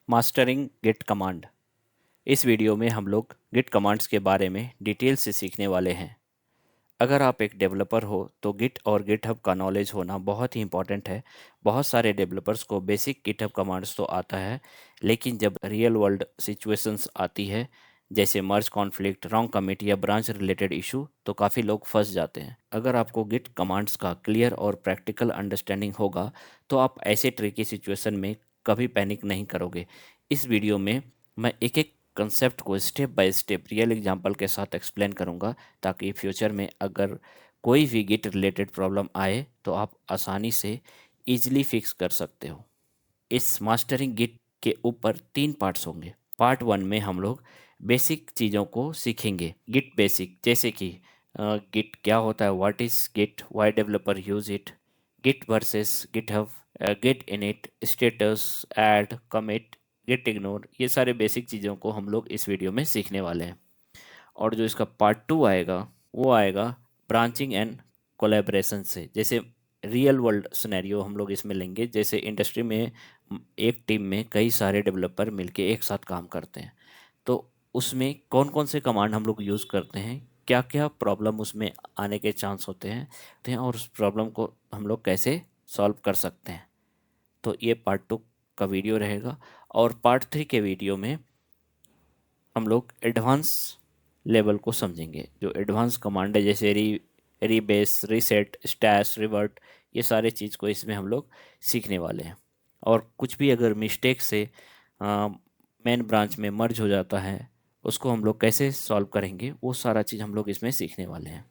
Mastering Git command. इस video में हम लोग गिट कमांड्स के बारे में डिटेल से सीखने वाले हैं। अगर आप एक डेवलपर हो तो गिट और गिटहब का नॉलेज होना बहुत ही इंपॉर्टेंट है। बहुत सारे डेवलपर्स को बेसिक गिटहब कमांड्स तो आता है, लेकिन जब रियल वर्ल्ड सिचुएशंस आती है, जैसे मर्ज कॉन्फ्लिक्ट, रॉन्ग कमिट या ब्रांच रिलेटेड इशू, तो काफ़ी लोग फंस जाते हैं। अगर आपको गिट कमांड्स का क्लियर और प्रैक्टिकल अंडरस्टैंडिंग होगा तो आप ऐसे ट्रिकी सिचुएशन में कभी पैनिक नहीं करोगे। इस वीडियो में मैं एक एक कंसेप्ट को step by step real example के साथ एक्सप्लेन करूंगा, ताकि फ्यूचर में अगर कोई भी गिट रिलेटेड प्रॉब्लम आए तो आप आसानी से इजीली फिक्स कर सकते हो। इस मास्टरिंग गिट के ऊपर 3 पार्ट्स होंगे। पार्ट 1 में हम लोग बेसिक चीज़ों को सीखेंगे। गिट बेसिक, जैसे कि गिट क्या होता है, what is Git, why developer use it, Git versus GitHub, Git init, status, add, commit, Git ignore, ये सारे बेसिक चीज़ों को हम लोग इस वीडियो में सीखने वाले हैं। और जो इसका पार्ट 2 आएगा वो आएगा ब्रांचिंग एंड कोलैबोरेशन से। जैसे रियल वर्ल्ड सिनेरियो हम लोग इसमें लेंगे, जैसे इंडस्ट्री में एक टीम में कई सारे डेवलपर मिलके एक साथ काम करते हैं, तो उसमें कौन कौन से कमांड हम लोग यूज़ करते हैं, क्या क्या प्रॉब्लम उसमें आने के चांस होते हैं और उस प्रॉब्लम को हम लोग कैसे सॉल्व कर सकते हैं। तो ये पार्ट 2 का वीडियो रहेगा। और पार्ट 3 के वीडियो में हम लोग एडवांस लेवल को समझेंगे। जो एडवांस कमांड है, जैसे रीबेस, रीसेट, स्टैश, रिवर्ट, ये सारे चीज़ को इसमें हम लोग सीखने वाले हैं। और कुछ भी अगर मिस्टेक से मेन ब्रांच में मर्ज हो जाता है, उसको हम लोग कैसे सॉल्व करेंगे, वो सारा चीज़ हम लोग इसमें सीखने वाले हैं।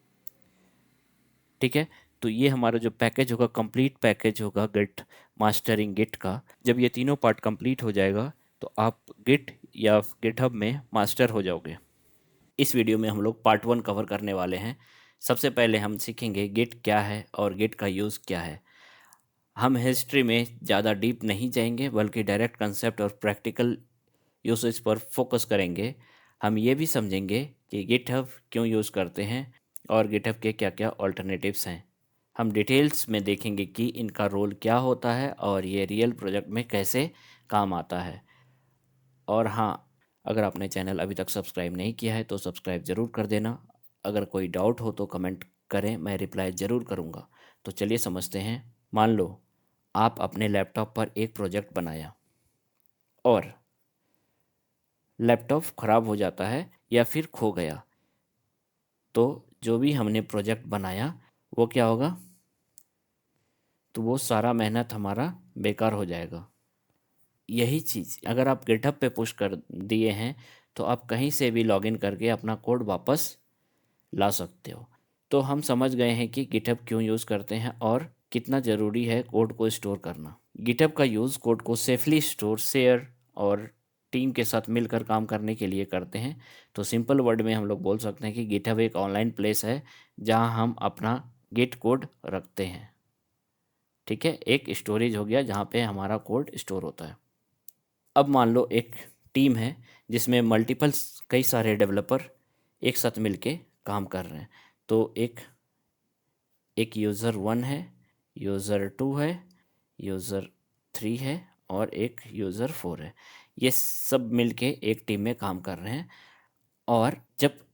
ठीक है, तो ये हमारा जो पैकेज होगा, कंप्लीट पैकेज होगा गिट मास्टरिंग गिट का। जब ये तीनों पार्ट कंप्लीट हो जाएगा तो आप गिट या गिटहब में मास्टर हो जाओगे। इस वीडियो में हम लोग पार्ट 1 कवर करने वाले हैं। सबसे पहले हम सीखेंगे गिट क्या है और गिट का यूज़ क्या है। हम हिस्ट्री में ज़्यादा डीप नहीं जाएंगे, बल्कि डायरेक्ट कंसेप्ट और प्रैक्टिकल यूसेज पर फोकस करेंगे। हम ये भी समझेंगे कि गिटहब क्यों यूज़ करते हैं और गिटहब के क्या क्या ऑल्टरनेटिव्स हैं। हम डिटेल्स में देखेंगे कि इनका रोल क्या होता है और ये रियल प्रोजेक्ट में कैसे काम आता है। और हाँ, अगर आपने चैनल अभी तक सब्सक्राइब नहीं किया है तो सब्सक्राइब ज़रूर कर देना। अगर कोई डाउट हो तो कमेंट करें, मैं रिप्लाई ज़रूर करूँगा। तो चलिए समझते हैं। मान लो आप अपने लैपटॉप पर एक प्रोजेक्ट बनाया और लैपटॉप ख़राब हो जाता है या फिर खो गया, तो जो भी हमने प्रोजेक्ट बनाया वो क्या होगा, तो वो सारा मेहनत हमारा बेकार हो जाएगा। यही चीज़ अगर आप गिटहब पे पुश कर दिए हैं तो आप कहीं से भी लॉगिन करके अपना कोड वापस ला सकते हो। तो हम समझ गए हैं कि गिटहब क्यों यूज़ करते हैं और कितना ज़रूरी है कोड को स्टोर करना। गिटहब का यूज़ कोड को सेफली स्टोर, शेयर और टीम के साथ मिलकर काम करने के लिए करते हैं। तो सिंपल वर्ड में हम लोग बोल सकते हैं कि गिटहब एक ऑनलाइन प्लेस है जहां हम अपना गिट कोड रखते हैं। ठीक है, एक स्टोरेज हो गया जहाँ पे हमारा कोड स्टोर होता है। अब मान लो एक टीम है जिसमें मल्टीपल्स, कई सारे डेवलपर एक साथ मिलके काम कर रहे हैं। तो एक एक यूज़र 1 है, यूज़र 2 है, यूज़र 3 है और एक यूज़र 4 है। ये सब मिलके एक टीम में काम कर रहे हैं। और जब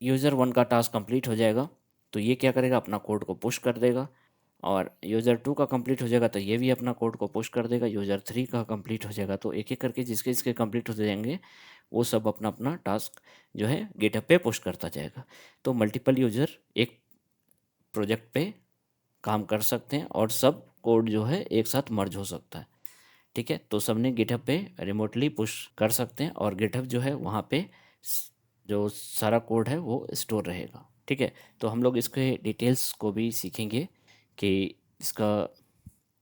यूज़र 1 का टास्क कंप्लीट हो जाएगा तो ये क्या करेगा, अपना कोड को पुश कर देगा। और यूज़र 2 का कंप्लीट हो जाएगा तो ये भी अपना कोड को पुश कर देगा। यूज़र 3 का कंप्लीट हो जाएगा तो एक एक करके जिसके जिसके कंप्लीट होते जाएंगे वो सब अपना अपना टास्क जो है गिटहब पे पुश करता जाएगा। तो मल्टीपल यूज़र एक प्रोजेक्ट पे काम कर सकते हैं और सब कोड जो है एक साथ मर्ज हो सकता है। ठीक है, तो सबने गिटहब पे रिमोटली पुश कर सकते हैं और गिटहब जो है वहाँ पे जो सारा कोड है वो स्टोर रहेगा। ठीक है, तो हम लोग इसके डिटेल्स को भी सीखेंगे कि इसका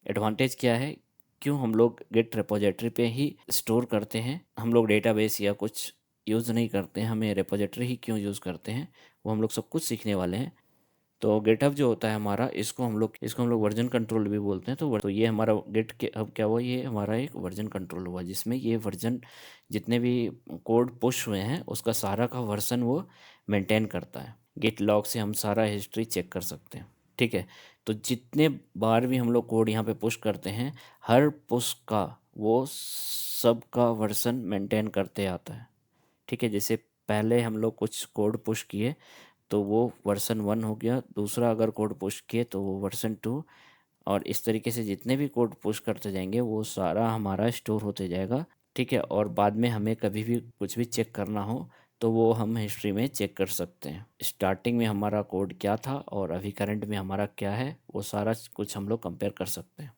एडवांटेज क्या है, क्यों हम लोग गिट रिपोजिटरी पे ही स्टोर करते हैं, हम लोग डेटाबेस या कुछ यूज़ नहीं करते हैं, हमें रिपोजिटरी ही क्यों यूज़ करते हैं, वो हम लोग सब कुछ सीखने वाले हैं। तो गिटहब जो होता है हमारा, इसको हम लोग वर्जन कंट्रोल भी बोलते हैं। तो ये हमारा गिट के अब क्या हुआ, ये हमारा एक वर्जन कंट्रोल हुआ जिसमें ये वर्जन जितने भी कोड पुश हुए हैं उसका सारा का वर्जन वो मेंटेन करता है। गिट लॉग से हम सारा हिस्ट्री चेक कर सकते हैं। ठीक है, तो जितने बार भी हम लोग कोड यहाँ पे पुश करते हैं, हर पुश का वो सबका वर्जन मेंटेन करते आता है। ठीक है, जैसे पहले हम लोग कुछ कोड पुश किए तो वो वर्जन 1 हो गया, दूसरा अगर कोड पुश किए तो वो वर्जन 2, और इस तरीके से जितने भी कोड पुश करते जाएंगे वो सारा हमारा स्टोर होते जाएगा। ठीक है, और बाद में हमें कभी भी कुछ भी चेक करना हो तो वो हम हिस्ट्री में चेक कर सकते हैं, स्टार्टिंग में हमारा कोड क्या था और अभी करंट में हमारा क्या है, वो सारा कुछ हम लोग कंपेयर कर सकते हैं।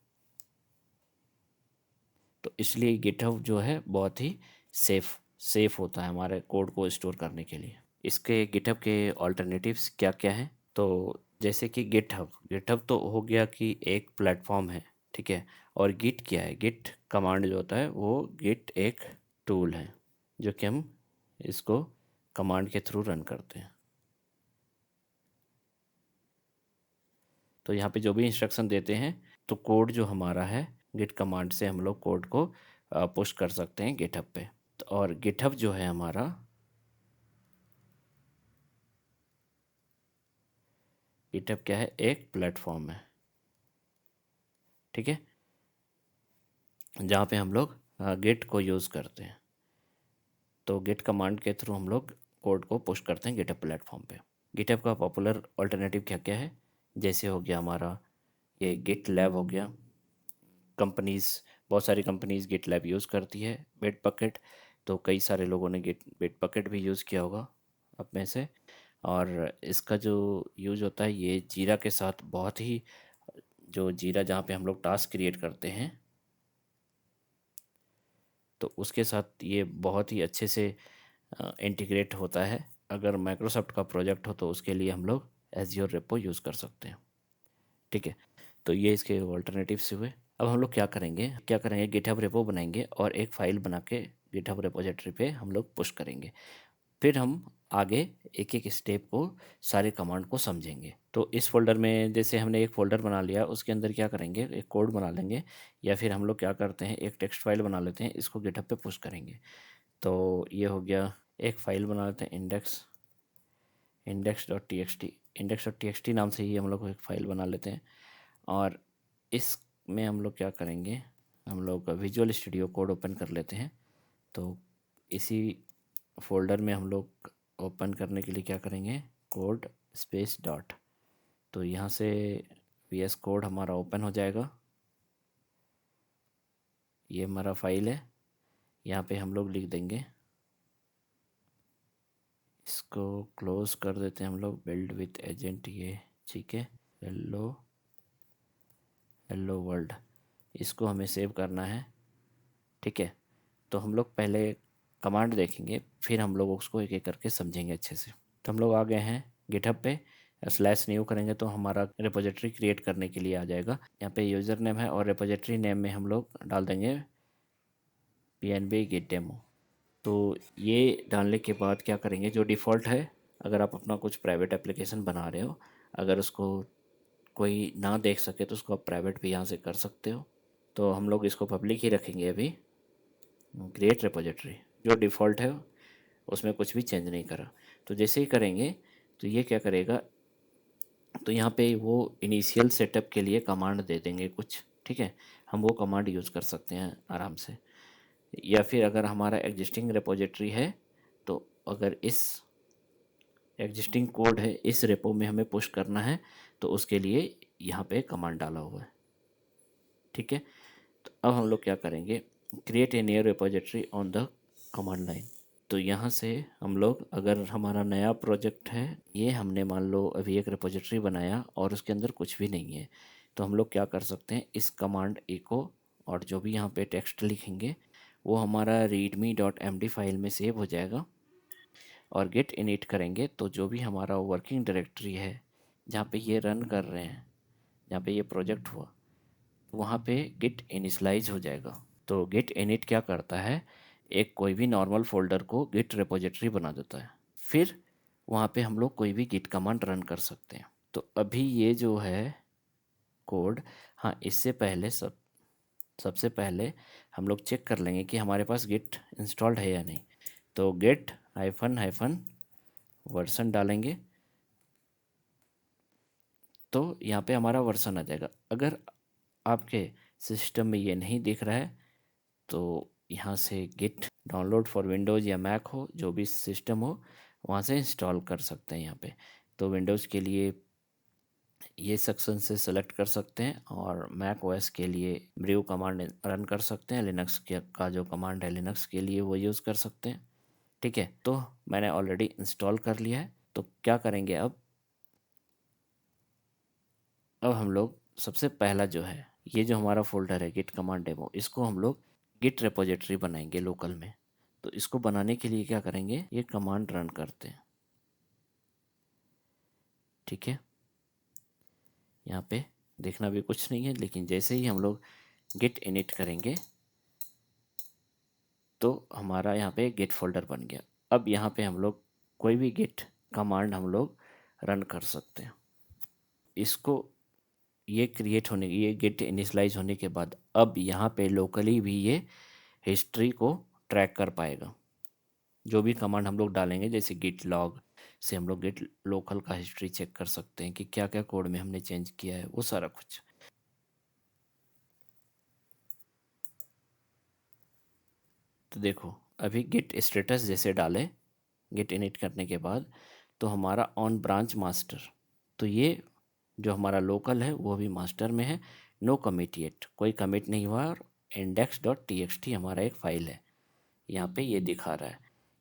तो इसलिए गिटहब जो है बहुत ही सेफ सेफ होता है हमारे कोड को स्टोर करने के लिए। इसके गिटहब के ऑल्टरनेटिव्स क्या क्या हैं? तो जैसे कि गिटहब गिटहब तो हो गया कि एक प्लेटफॉर्म है। ठीक है, और गिट क्या है? गिट कमांड जो होता है वो गिट एक टूल है जो कि हम इसको कमांड के थ्रू रन करते हैं। तो यहाँ पे जो भी इंस्ट्रक्शन देते हैं तो कोड जो हमारा है गिट कमांड से हम लोग कोड को पुश कर सकते हैं गिटहब पे। तो और गिटहब जो है हमारा, गिटहब क्या है? एक प्लेटफॉर्म है। ठीक है, जहाँ पे हम लोग गिट को यूज़ करते हैं। तो गिट कमांड के थ्रू हम लोग कोड को पुश करते हैं गिटहब प्लेटफॉर्म पे। गिटहब का पॉपुलर अल्टरनेटिव क्या क्या है? जैसे हो गया हमारा ये गिट लैब हो गया, कंपनीज, बहुत सारी कंपनीज गिट लैब यूज़ करती है। बिट बकेट, तो कई सारे लोगों ने बिट बकेट भी यूज़ किया होगा आप में से। और इसका जो यूज होता है ये जीरा के साथ बहुत ही, जो जीरा जहाँ पे हम लोग टास्क क्रिएट करते हैं तो उसके साथ ये बहुत ही अच्छे से इंटीग्रेट होता है। अगर माइक्रोसॉफ्ट का प्रोजेक्ट हो तो उसके लिए हम लोग एज़्योर रेपो यूज़ कर सकते हैं। ठीक है, तो ये इसके ऑल्टरनेटिव्स हुए। अब हम लोग क्या करेंगे, गिटहब रेपो बनाएंगे और एक फ़ाइल बना के गिटहब रेपोजिटरी पे हम लोग पुश करेंगे। फिर हम आगे एक एक स्टेप को, सारे कमांड को समझेंगे। तो इस फोल्डर में जैसे हमने एक फ़ोल्डर बना लिया, उसके अंदर क्या करेंगे, एक कोड बना लेंगे, या फिर हम लोग क्या करते हैं एक टेक्स्ट फाइल बना लेते हैं, इसको गिटहब पे पुश करेंगे। तो ये हो गया, एक फ़ाइल बना लेते हैं index dot T x T नाम से ही हम लोग एक फ़ाइल बना लेते हैं। और इसमें हम लोग क्या करेंगे, हम लोग विजुअल स्टूडियो कोड ओपन कर लेते हैं। तो इसी फोल्डर में हम लोग ओपन करने के लिए क्या करेंगे, कोड स्पेस डॉट, तो यहाँ से वी एस कोड हमारा ओपन हो जाएगा। ये हमारा फाइल है, यहाँ पे हम लोग लिख देंगे, इसको क्लोज कर देते हैं हम लोग, बिल्ड विथ एजेंट ये। ठीक है, हेलो हेलो वर्ल्ड, इसको हमें सेव करना है। ठीक है, तो हम लोग पहले कमांड देखेंगे, फिर हम लोग उसको एक एक करके समझेंगे अच्छे से। तो हम लोग आ गए हैं गिटहब पे, स्लैश न्यू करेंगे तो हमारा रिपोजिटरी क्रिएट करने के लिए आ जाएगा। यहाँ पे यूज़र नेम है और रिपोजिटरी नेम में हम लोग डाल देंगे pnb git डेमो। तो ये डालने के बाद क्या करेंगे, जो डिफ़ॉल्ट है, अगर आप अपना कुछ प्राइवेट एप्लीकेशन बना रहे हो, अगर उसको कोई ना देख सके तो उसको आप प्राइवेट भी यहाँ से कर सकते हो। तो हम लोग इसको पब्लिक ही रखेंगे अभी, क्रिएट रिपोजिटरी, जो डिफ़ॉल्ट है उसमें कुछ भी चेंज नहीं करा। तो जैसे ही करेंगे तो ये क्या करेगा, तो यहाँ पे वो इनिशियल सेटअप के लिए कमांड दे देंगे कुछ। ठीक है, हम वो कमांड यूज़ कर सकते हैं आराम से। या फिर अगर हमारा एग्जिस्टिंग रिपोजिटरी है तो अगर इस एग्जिस्टिंग कोड है, इस रेपो में हमें पुश करना है, तो उसके लिए यहाँ पे कमांड डाला हुआ है। ठीक है, तो अब हम लोग क्या करेंगे, create a new repository on the command line. तो यहाँ से हम लोग, अगर हमारा नया प्रोजेक्ट है, ये हमने मान लो अभी एक रिपोजिटरी बनाया और उसके अंदर कुछ भी नहीं है, तो हम लोग क्या कर सकते हैं, इस कमांड इको और जो भी यहाँ पे टेक्स्ट लिखेंगे वो हमारा readme dot M D file में सेव हो जाएगा। और गेट इनिट करेंगे तो जो भी हमारा वर्किंग डायरेक्टरी है जहाँ पे ये रन कर रहे हैं, जहाँ पे ये प्रोजेक्ट हुआ, वहाँ पे गिट इनिशलाइज हो जाएगा। तो गिट इनिट क्या करता है, एक कोई भी नॉर्मल फोल्डर को गिट रिपोजिटरी बना देता है, फिर वहाँ पे हम लोग कोई भी गिट कमांड रन कर सकते हैं। तो अभी ये जो है कोड, हाँ इससे पहले सबसे पहले हम लोग चेक कर लेंगे कि हमारे पास गिट इंस्टॉल्ड है या नहीं। तो गेट हाइफन हाइफन वर्सन डालेंगे तो यहाँ पे हमारा वर्सन आ जाएगा। अगर आपके सिस्टम में ये नहीं दिख रहा है तो यहाँ से गिट डाउनलोड फॉर विंडोज़ या मैक हो, जो भी सिस्टम हो वहाँ से इंस्टॉल कर सकते हैं यहाँ पे। तो विंडोज़ के लिए ये सेक्शन से सेलेक्ट कर सकते हैं और मैक ओएस के लिए ब्रीव कमांड रन कर सकते हैं। लिनक्स के का जो कमांड है लिनक्स के लिए वो यूज़ कर सकते हैं। ठीक है, तो मैंने ऑलरेडी इंस्टॉल कर लिया है। तो क्या करेंगे अब हम लोग सबसे पहला जो है, ये जो हमारा फोल्डर है गिट कमांड डेमो, इसको हम लोग गिट रेपोजिटरी बनाएंगे लोकल में। तो इसको बनाने के लिए क्या करेंगे, ये कमांड रन करते हैं। ठीक है, यहाँ पे देखना भी कुछ नहीं है, लेकिन जैसे ही हम लोग गिट इनिट करेंगे तो हमारा यहाँ पे गिट फोल्डर बन गया। अब यहाँ पे हम लोग कोई भी गिट कमांड हम लोग रन कर सकते हैं। इसको ये क्रिएट होने, ये गिट इनिशलाइज होने के बाद अब यहाँ पे लोकली भी ये हिस्ट्री को ट्रैक कर पाएगा। जो भी कमांड हम लोग डालेंगे, जैसे गिट लॉग से हम लोग गिट लोकल का हिस्ट्री चेक कर सकते हैं कि क्या क्या कोड में हमने चेंज किया है, वो सारा कुछ। तो देखो अभी गिट स्टेटस जैसे डाले गिट इनिट करने के बाद, तो हमारा ऑन ब्रांच मास्टर, तो ये जो हमारा लोकल है वो भी मास्टर में है। नो कमिट येट, कोई कमिट नहीं हुआ। और index dot T x T हमारा एक फ़ाइल है, यहाँ पे ये दिखा रहा है,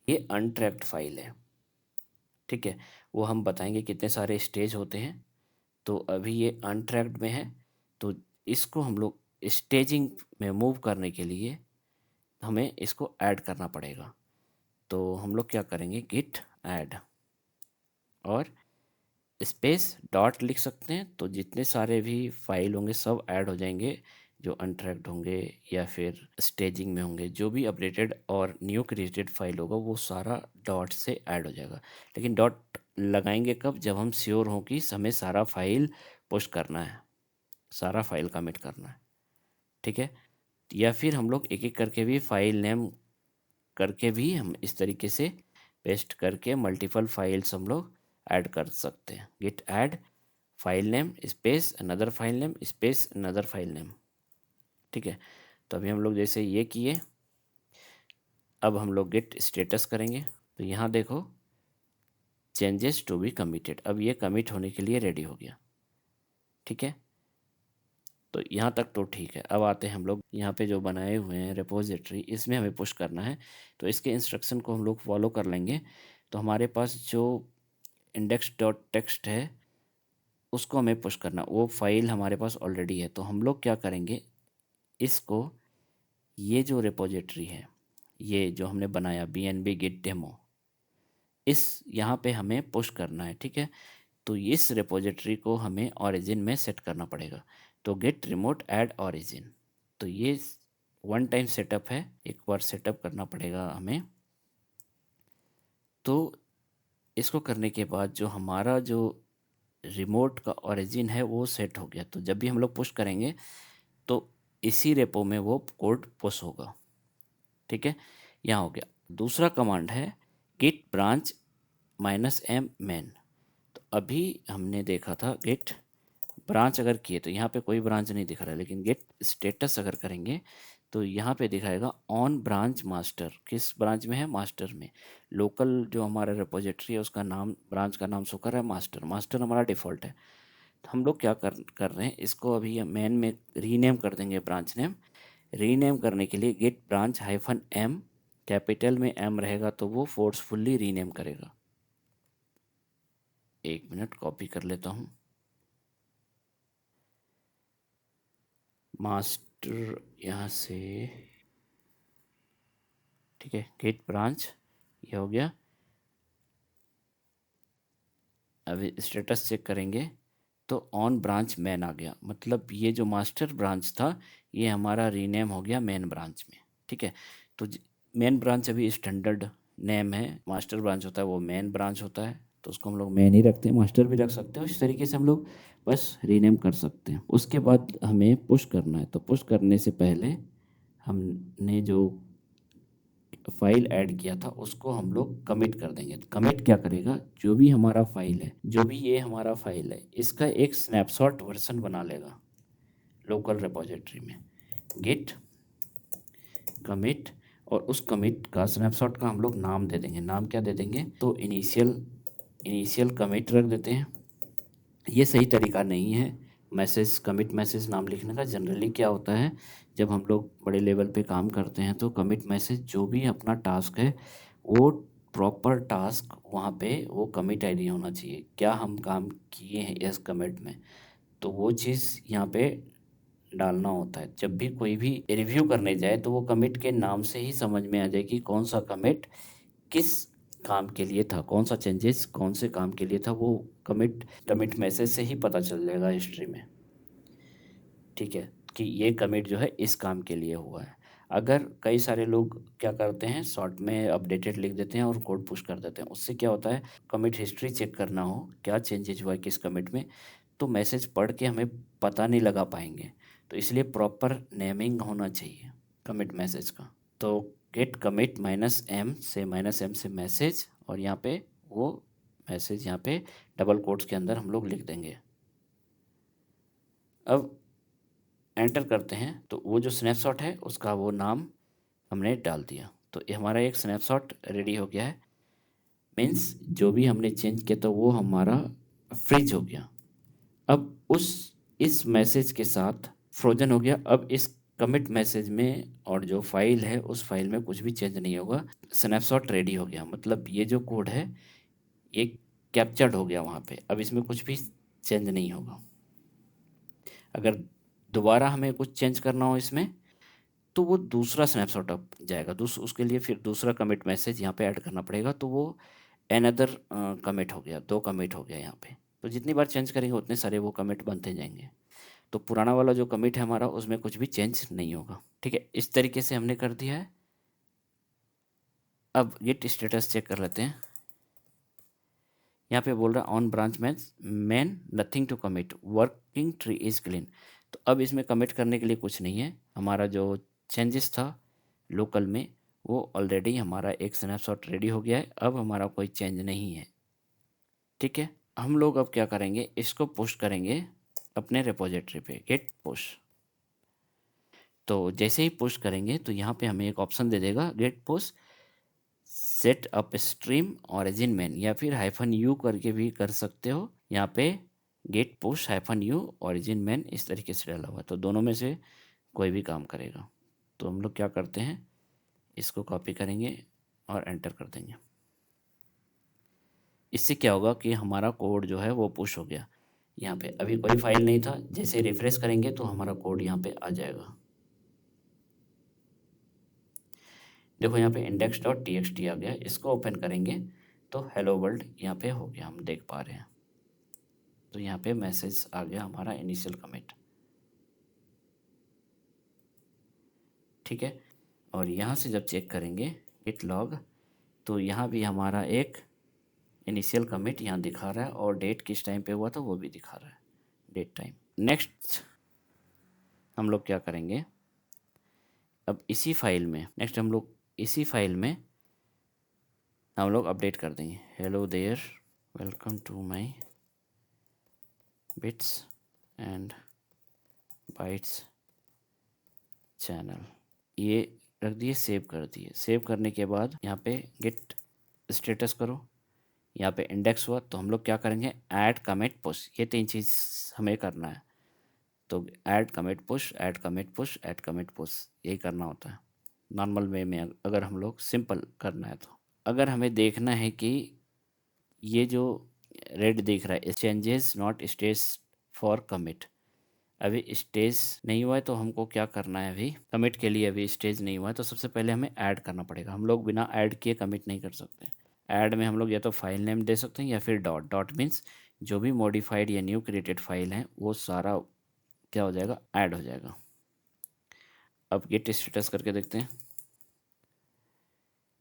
ये अनट्रैक्ड फाइल है। ठीक है, वो हम बताएंगे कितने सारे स्टेज होते हैं। तो अभी ये अनट्रैक्ड में है, तो इसको हम लोग स्टेजिंग में मूव करने के लिए हमें इसको ऐड करना पड़ेगा। तो हम लोग क्या करेंगे, गिट ऐड और स्पेस डॉट लिख सकते हैं। तो जितने सारे भी फाइल होंगे सब ऐड हो जाएंगे, जो अनट्रैक्ड होंगे या फिर स्टेजिंग में होंगे, जो भी अपडेटेड और न्यू क्रिएटेड फाइल होगा वो सारा डॉट से ऐड हो जाएगा। लेकिन डॉट लगाएंगे कब, जब हम श्योर हों कि हमें सारा फाइल पुश करना है, सारा फाइल कमिट करना है। ठीक है, या फिर हम लोग एक एक करके भी फाइल नेम करके भी हम इस तरीके से पेस्ट करके मल्टीपल फाइल्स हम लोग ऐड कर सकते हैं। Git add file name space another file name space another file name. ठीक है, तो अभी हम लोग जैसे ये किए, अब हम लोग गिट स्टेटस करेंगे। तो यहाँ देखो चेंजेस टू बी कमिटेड, अब ये कमिट होने के लिए रेडी हो गया। ठीक है, तो यहाँ तक तो ठीक है। अब आते हैं हम लोग यहाँ पे जो बनाए हुए हैं रिपोजिटरी, इसमें हमें पुश करना है। तो इसके इंस्ट्रक्शन को हम लोग फॉलो कर लेंगे। तो हमारे पास जो इंडेक्स डॉट टेक्स्ट है उसको हमें पुश करना, वो फाइल हमारे पास ऑलरेडी है। तो हम लोग क्या करेंगे, इसको, ये जो रिपोजिटरी है, ये जो हमने बनाया B N B Git demo, इस यहाँ पे हमें पुश करना है। ठीक है, तो इस रिपोजिटरी को हमें ओरिजिन में सेट करना पड़ेगा। तो गेट रिमोट ऐड ओरिजिन, तो ये वन टाइम सेटअप है, एक बार सेटअप करना पड़ेगा हमें। तो इसको करने के बाद जो हमारा जो रिमोट का ओरिजिन है वो सेट हो गया। तो जब भी हम लोग पुश करेंगे तो इसी रेपो में वो कोड पुश होगा। ठीक है, यहाँ हो गया। दूसरा कमांड है गिट ब्रांच -m मैन। तो अभी हमने देखा था गिट ब्रांच अगर किए तो यहाँ पे कोई ब्रांच नहीं दिख रहा है, लेकिन गेट स्टेटस अगर करेंगे तो यहाँ पे दिखाएगा ऑन ब्रांच मास्टर। किस ब्रांच में है, मास्टर में। लोकल जो हमारा रिपोजिटरी है उसका नाम, ब्रांच का नाम शो कर रहा है मास्टर, मास्टर हमारा डिफ़ॉल्ट है। तो हम लोग क्या कर रहे हैं, इसको अभी मेन में रीनेम कर देंगे ब्रांच नेम। रीनेम करने के लिए गेट ब्रांच -m, कैपिटल में m रहेगा तो वो फोर्सफुल्ली रीनेम करेगा। एक मिनट कॉपी कर लेता हूँ। मास्टर यहाँ से, ठीक है, गेट ब्रांच ये हो गया। अभी स्टेटस चेक करेंगे तो ऑन ब्रांच मैन आ गया, मतलब ये जो मास्टर ब्रांच था ये हमारा रीनेम हो गया मेन ब्रांच में। ठीक है, तो मेन ब्रांच अभी स्टैंडर्ड नेम है, मास्टर ब्रांच होता है वो मेन ब्रांच होता है, तो उसको हम लोग मेन ही रखते हैं, मास्टर भी रख सकते हैं। इस तरीके से हम लोग बस रीनेम कर सकते हैं। उसके बाद हमें पुश करना है, तो पुश करने से पहले हमने जो फाइल ऐड किया था उसको हम लोग कमिट कर देंगे। तो कमिट क्या करेगा, जो भी हमारा फाइल है, जो भी ये हमारा फाइल है, इसका एक स्नैपशॉट वर्जन बना लेगा लोकल रिपोजिटरी में। गिट कमिट, और उस कमिट का स्नैपशॉट का हम लोग नाम दे देंगे। नाम क्या दे देंगे? तो इनिशियल कमिट रख देते हैं। ये सही तरीका नहीं है मैसेज, कमिट मैसेज नाम लिखने का। जनरली क्या होता है, जब हम लोग बड़े लेवल पे काम करते हैं तो कमिट मैसेज, जो भी अपना टास्क है वो प्रॉपर टास्क वहाँ पे वो कमिट आईडी होना चाहिए, क्या हम काम किए हैं इस कमिट में, तो वो चीज़ यहाँ पे डालना होता है। जब भी कोई भी रिव्यू करने जाए तो वो कमिट के नाम से ही समझ में आ जाए कि कौन सा कमिट किस काम के लिए था, कौन सा चेंजेस कौन से काम के लिए था, वो कमिट मैसेज से ही पता चल जाएगा हिस्ट्री में। ठीक है, कि ये कमिट जो है इस काम के लिए हुआ है। अगर कई सारे लोग क्या करते हैं, शॉर्ट में अपडेटेड लिख देते हैं और कोड पुश कर देते हैं, उससे क्या होता है, कमिट हिस्ट्री चेक करना हो क्या चेंजेज हुआ है किस कमिट में, तो मैसेज पढ़ के हमें पता नहीं लगा पाएंगे। तो इसलिए प्रॉपर नेमिंग होना चाहिए कमिट मैसेज का। तो गेट कमिट -m से मैसेज, और यहाँ पे वो मैसेज यहाँ पे डबल कोट्स के अंदर हम लोग लिख देंगे। अब एंटर करते हैं तो वो जो स्नैपशॉट है उसका वो नाम हमने डाल दिया, तो ये हमारा एक स्नैपशॉट रेडी हो गया है। मीन्स जो भी हमने चेंज किया तो वो हमारा फ्रीज हो गया। अब उस इस मैसेज के साथ फ्रोजन हो गया। अब इस कमिट मैसेज में और जो फाइल है उस फाइल में कुछ भी चेंज नहीं होगा। स्नैपशॉट रेडी हो गया, मतलब ये जो कोड है ये कैप्चर्ड हो गया वहाँ पे। अब इसमें कुछ भी चेंज नहीं होगा। अगर दोबारा हमें कुछ चेंज करना हो इसमें तो वो दूसरा स्नैपशॉट अप जाएगा, उसके लिए फिर दूसरा कमिट मैसेज यहाँ पे ऐड करना पड़ेगा। तो वो अनदर कमिट हो गया, 2 कमिट हो गया यहाँ पे। तो जितनी बार चेंज करेंगे उतने सारे वो कमिट बनते जाएंगे। तो पुराना वाला जो कमिट है हमारा उसमें कुछ भी चेंज नहीं होगा। ठीक है, इस तरीके से हमने कर दिया है। अब गिट स्टेटस चेक कर लेते हैं। यहाँ पे बोल रहा है on branch main nothing to commit, working tree is clean. तो अब इसमें कमिट करने के लिए कुछ नहीं है। हमारा जो चेंजेस था लोकल में वो ऑलरेडी हमारा एक स्नैपशॉट रेडी हो गया है। अब हमारा कोई चेंज नहीं है। ठीक है, हम लोग अब क्या करेंगे, इसको पुश करेंगे अपने रिपोजिटरी पे, गेट पुश। तो जैसे ही पुश करेंगे तो यहाँ पे हमें एक ऑप्शन दे देगा, git push set upstream origin main, या फिर -u करके भी कर सकते हो। यहाँ पे git push -u origin main इस तरीके से डाला हुआ है, तो दोनों में से कोई भी काम करेगा। तो हम लोग क्या करते हैं, इसको कॉपी करेंगे और एंटर कर देंगे। इससे क्या होगा कि हमारा कोड जो है वो पुश हो गया। यहाँ पे अभी कोई फाइल नहीं था, जैसे रिफ्रेश करेंगे तो हमारा कोड यहाँ पे आ जाएगा। देखो यहाँ पे index.txt आ गया। इसको ओपन करेंगे तो हेलो वर्ल्ड यहाँ पे हो गया, हम देख पा रहे हैं। तो यहाँ पे मैसेज आ गया हमारा इनिशियल कमिट। ठीक है, और यहाँ से जब चेक करेंगे git log, तो यहाँ भी हमारा एक इनिशियल कमिट यहाँ दिखा रहा है, और डेट किस टाइम पे हुआ था वो भी दिखा रहा है, डेट टाइम। नेक्स्ट हम लोग क्या करेंगे, अब इसी फाइल में हम लोग अपडेट कर देंगे, hello there welcome to my bits and bytes channel. ये रख दिए, सेव कर दिए। सेव करने के बाद यहाँ पे गेट स्टेटस करो, यहाँ पे इंडेक्स हुआ तो हम लोग क्या करेंगे, ऐड कमिट पुश, ये 3 चीज़ हमें करना है। तो add commit push, add commit push, add commit push, यही करना होता है नॉर्मल वे में, अगर हम लोग सिंपल करना है तो। अगर हमें देखना है कि ये जो रेड दिख रहा है changes not stage for commit, अभी स्टेज नहीं हुआ है, तो हमको क्या करना है, अभी कमिट के लिए अभी स्टेज नहीं हुआ है तो सबसे पहले हमें ऐड करना पड़ेगा। हम लोग बिना ऐड किए कमिट नहीं कर सकते। ऐड में हम लोग या तो फाइल नेम दे सकते हैं या फिर डॉट। डॉट मीन्स जो भी मॉडिफाइड या न्यू क्रिएटेड फाइल है वो सारा क्या हो जाएगा, ऐड हो जाएगा। अब गेट स्टेटस करके देखते हैं।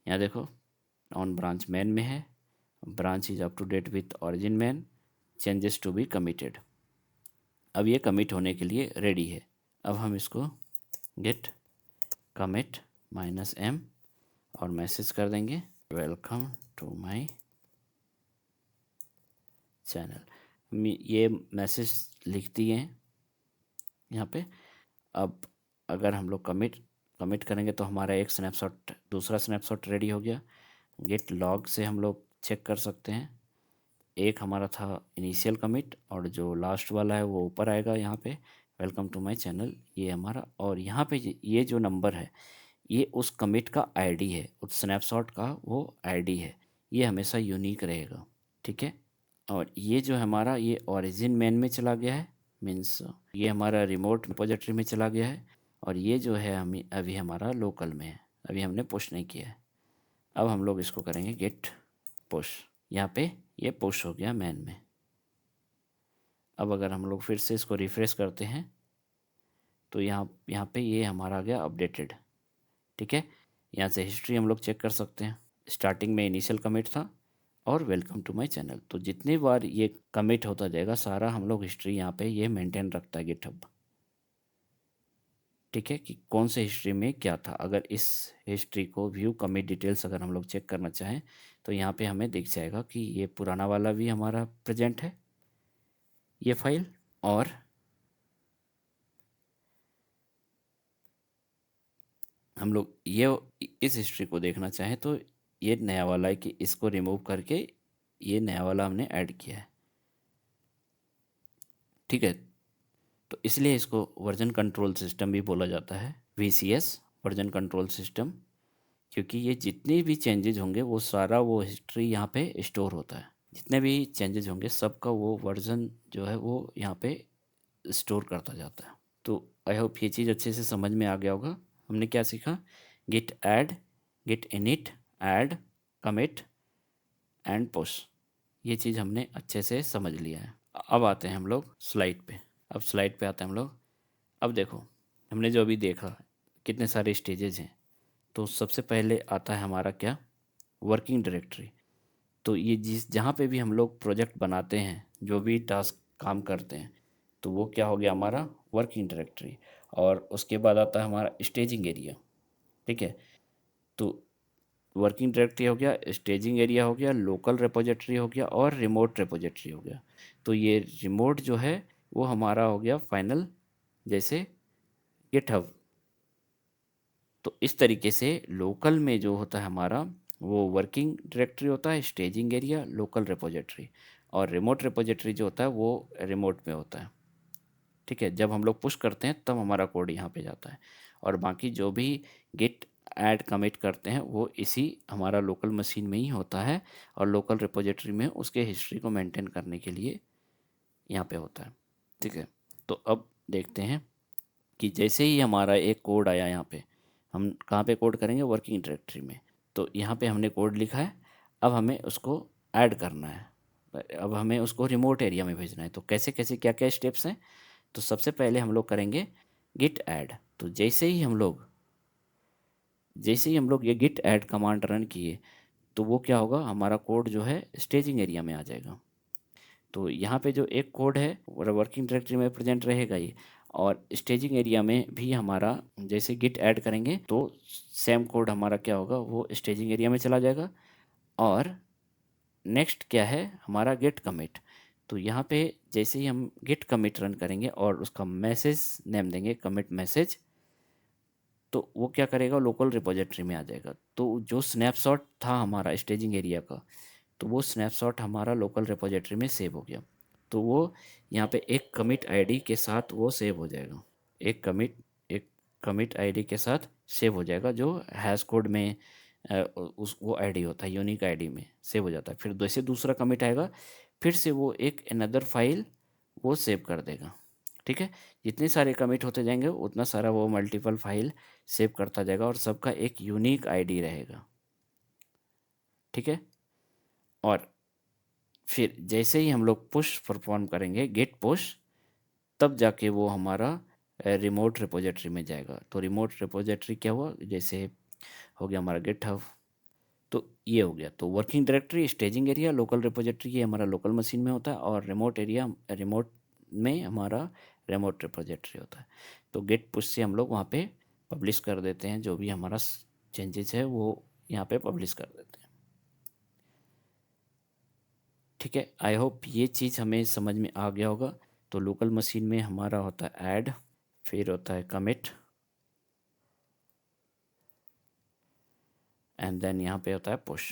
यहाँ देखो ऑन ब्रांच मैन में है, branch is up to date with origin main, changes to be committed. अब ये कमिट होने के लिए रेडी है। अब हम इसको गेट कमिट -m और मैसेज कर देंगे वेलकम टू माय चैनल। ये मैसेज लिख दिए हैं यहाँ पे। अब अगर हम लोग कमिट कमिट करेंगे तो हमारा एक स्नैपशॉट, दूसरा स्नैपशॉट रेडी हो गया। गिट लॉग से हम लोग चेक कर सकते हैं, एक हमारा था इनिशियल कमिट और जो लास्ट वाला है वो ऊपर आएगा यहाँ पे, वेलकम टू माय चैनल, ये हमारा। और यहाँ पे ये जो नंबर है ये उस कमिट का आईडी है, उस स्नैपशॉट का वो आईडी है, ये हमेशा यूनिक रहेगा। ठीक है। और ये जो हमारा ये ओरिजिन मेन में चला गया है, मीन्स ये हमारा रिमोट रिपोजिटरी में चला गया है। और ये जो है हम अभी हमारा लोकल में है, अभी हमने पुश नहीं किया है। अब हम लोग इसको करेंगे गेट पुश, यहाँ पे ये पुश हो गया मैन में। अब अगर हम लोग फिर से इसको रिफ्रेश करते हैं तो यहाँ यहाँ पे ये हमारा आ गया अपडेटेड। ठीक है। यहाँ से हिस्ट्री हम लोग चेक कर सकते हैं, स्टार्टिंग में इनिशियल कमिट था और वेलकम टू माय चैनल, तो जितनी बार ये कमिट होता जाएगा सारा हम लोग हिस्ट्री यहाँ पे ये मेंटेन रखता है गिटहब। ठीक है, कि कौन से हिस्ट्री में क्या था। अगर इस हिस्ट्री को व्यू कमिट डिटेल्स अगर हम लोग चेक करना चाहें तो यहाँ पे हमें दिख जाएगा कि ये पुराना वाला भी हमारा प्रेजेंट है ये फाइल, और हम लोग ये इस हिस्ट्री को देखना चाहें तो ये नया वाला है कि इसको रिमूव करके ये नया वाला हमने ऐड किया है। ठीक है, तो इसलिए इसको वर्जन कंट्रोल सिस्टम भी बोला जाता है, VCS वर्जन कंट्रोल सिस्टम, क्योंकि ये जितने भी चेंजेज होंगे वो सारा वो हिस्ट्री यहाँ पे स्टोर होता है। जितने भी चेंजेज होंगे सबका वो वर्जन जो है वो यहाँ पे स्टोर करता जाता है। तो आई होप ये चीज़ अच्छे से समझ में आ गया होगा। हमने क्या सीखा, Git add, Git init, add, commit and push, ये चीज़ हमने अच्छे से समझ लिया है। अब आते हैं हम लोग स्लाइड पे। अब स्लाइड पे आते हैं हम लोग। अब देखो हमने जो अभी देखा कितने सारे स्टेजेस हैं, तो सबसे पहले आता है हमारा क्या, वर्किंग डायरेक्टरी। तो ये जिस जहाँ पे भी हम लोग प्रोजेक्ट बनाते हैं, जो भी टास्क काम करते हैं, तो वो क्या हो गया हमारा वर्किंग डायरेक्टरी। और उसके बाद आता है हमारा स्टेजिंग एरिया। ठीक है, तो वर्किंग डायरेक्टरी हो गया, स्टेजिंग एरिया हो गया, लोकल रिपोजिटरी हो गया और रिमोट रिपोजिटरी हो गया। तो ये रिमोट जो है वो हमारा हो गया फाइनल, जैसे गिटहब। तो इस तरीके से लोकल में जो होता है हमारा वो वर्किंग डायरेक्टरी होता है, स्टेजिंग एरिया, लोकल रिपोजिटरी, और रिमोट रिपोजिटरी जो होता है वो रिमोट में होता है। ठीक है, जब हम लोग पुश करते हैं तब हमारा कोड यहाँ पे जाता है, और बाकी जो भी गिट ऐड कमिट करते हैं वो इसी हमारा लोकल मशीन में ही होता है, और लोकल रिपोजिटरी में उसके हिस्ट्री को मेंटेन करने के लिए यहाँ पे होता है। ठीक है, तो अब देखते हैं कि जैसे ही हमारा एक कोड आया यहाँ पे, हम कहाँ पे कोड करेंगे, वर्किंग डायरेक्टरी में। तो यहाँ पे हमने कोड लिखा है, अब हमें उसको ऐड करना है, अब हमें उसको रिमोट एरिया में भेजना है। तो कैसे कैसे क्या क्या स्टेप्स हैं, तो सबसे पहले हम लोग करेंगे गिट ऐड। तो जैसे ही हम लोग ये गिट ऐड कमांड रन किए तो वो क्या होगा, हमारा कोड जो है स्टेजिंग एरिया में आ जाएगा। तो यहाँ पे जो एक कोड है वो वर्किंग डायरेक्टरी में प्रेजेंट रहेगा ही, और स्टेजिंग एरिया में भी हमारा जैसे गिट ऐड करेंगे तो सेम कोड हमारा क्या होगा, वो स्टेजिंग एरिया में चला जाएगा। और नेक्स्ट क्या है हमारा गेट कमिट। तो यहाँ पे जैसे ही हम गेट कमिट रन करेंगे और उसका मैसेज नेम देंगे कमिट मैसेज, तो वो क्या करेगा, लोकल रिपोजिटरी में आ जाएगा। तो जो स्नैपशॉट था हमारा स्टेजिंग एरिया का, तो वो स्नैपशॉट हमारा लोकल रिपोजिटरी में सेव हो गया। तो वो यहाँ पे एक कमिट आईडी के साथ वो सेव हो जाएगा, एक कमिट आईडी के साथ सेव हो जाएगा, जो हैश कोड में उस वो आईडी होता है, यूनिक आईडी में सेव हो जाता है। फिर जैसे दूसरा कमिट आएगा फिर से वो एक अनदर फाइल वो सेव कर देगा। ठीक है, जितने सारे कमिट होते जाएंगे उतना सारा वो मल्टीपल फाइल सेव करता जाएगा, और सबका एक यूनिक आईडी रहेगा। ठीक है, और फिर जैसे ही हम लोग पुश परफॉर्म करेंगे गेट पुश, तब जाके वो हमारा रिमोट रिपोजिटरी में जाएगा। तो रिमोट रिपोजिटरी क्या हुआ, जैसे हो गया हमारा गिट हब। तो ये हो गया, तो working directory, staging area, local repository ये हमारा लोकल मशीन में होता है, और रिमोट एरिया रिमोट में हमारा रिमोट रिपोजिटरी होता है। तो गेट पुश से हम लोग वहाँ पे पब्लिश कर देते हैं, जो भी हमारा चेंजेस है वो यहाँ पे पब्लिश कर देते हैं। ठीक है, आई होप ये चीज़ हमें समझ में आ गया होगा। तो लोकल मशीन में हमारा होता है ऐड, फिर होता है कमिट, एंड देन यहाँ पे होता है पुश।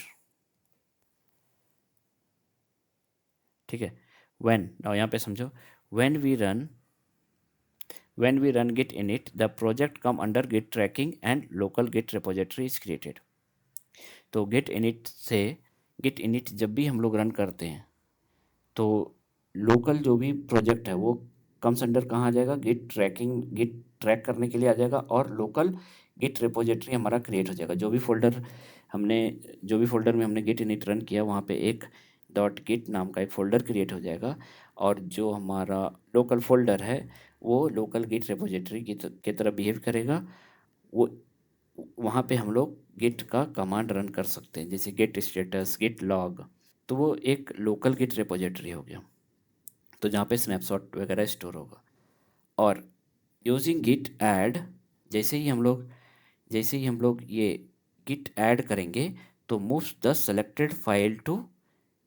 ठीक है। व्हेन, नाउ यहाँ पे समझो, when we run git init, the project come under git tracking and local git repository is created। तो git init जब भी हम लोग रन करते हैं तो लोकल जो भी प्रोजेक्ट है वो कम्स अंडर कहाँ आ जाएगा, गिट ट्रैक करने के लिए आ जाएगा, और लोकल गिट रिपोजिटरी हमारा क्रिएट हो जाएगा। हमने जो भी फोल्डर में हमने गिट इनिट रन किया वहाँ पे एक डॉट गिट नाम का एक फ़ोल्डर क्रिएट हो जाएगा, और जो हमारा लोकल फोल्डर है वो लोकल गिट रिपोजिटरी की तरह बिहेव करेगा। वो वहाँ पे हम लोग गिट का कमांड रन कर सकते हैं, जैसे गिट स्टेटस, गिट लॉग। तो वो एक लोकल गिट रिपोजिटरी हो गया, तो जहाँ पे स्नैपशॉट वगैरह स्टोर होगा। और यूजिंग गिट ऐड, जैसे ही हम लोग ये गिट ऐड करेंगे तो moves the selected file to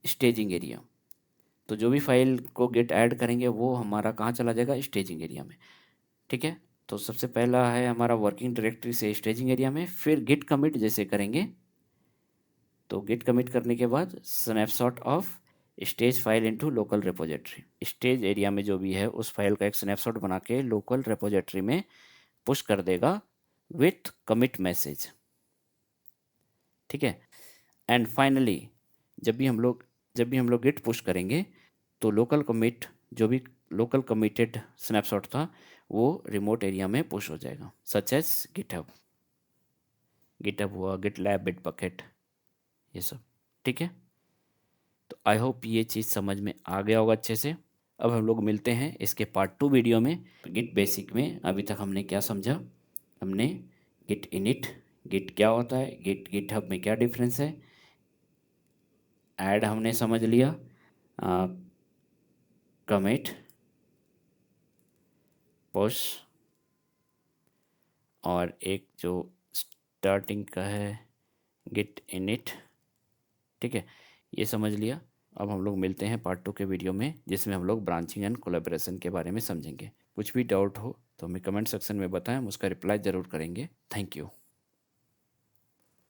staging area. तो जो भी फाइल को गिट ऐड करेंगे वो हमारा कहाँ चला जाएगा, स्टेजिंग एरिया में। ठीक है। तो सबसे पहला है हमारा वर्किंग डायरेक्टरी से स्टेजिंग एरिया में, फिर गिट कमिट जैसे करेंगे तो गिट कमिट करने के बाद snapshot of stage file into local repository, stage area में जो भी है उस फाइल का एक स्नैपशॉट बना के लोकल रिपोजिटरी में पुश कर देगा विथ कमिट मैसेज। ठीक है। एंड फाइनली जब भी हम लोग गिट पुश करेंगे तो जो भी लोकल कमिटेड स्नैपशॉट था वो रिमोट एरिया में पुश हो जाएगा, सच एज गिटहब हुआ, गिटलैब, बिटबकेट, ये सब। ठीक है। तो आई होप ये चीज़ समझ में आ गया होगा अच्छे से। अब हम लोग मिलते हैं इसके पार्ट 2 वीडियो में। गिट बेसिक में अभी तक हमने क्या समझा, हमने गिट इनिट, गिट क्या होता है, गिटहब में क्या डिफरेंस है, ऐड हमने समझ लिया, कमिट, पुश, और एक जो स्टार्टिंग का है गिट इनिट। ठीक है, ये समझ लिया। अब हम लोग मिलते हैं पार्ट 2 के वीडियो में, जिसमें हम लोग ब्रांचिंग एंड कोलैबोरेशन के बारे में समझेंगे। कुछ भी डाउट हो तो हमें कमेंट सेक्शन में बताएं, हम उसका रिप्लाई ज़रूर करेंगे। Thank you.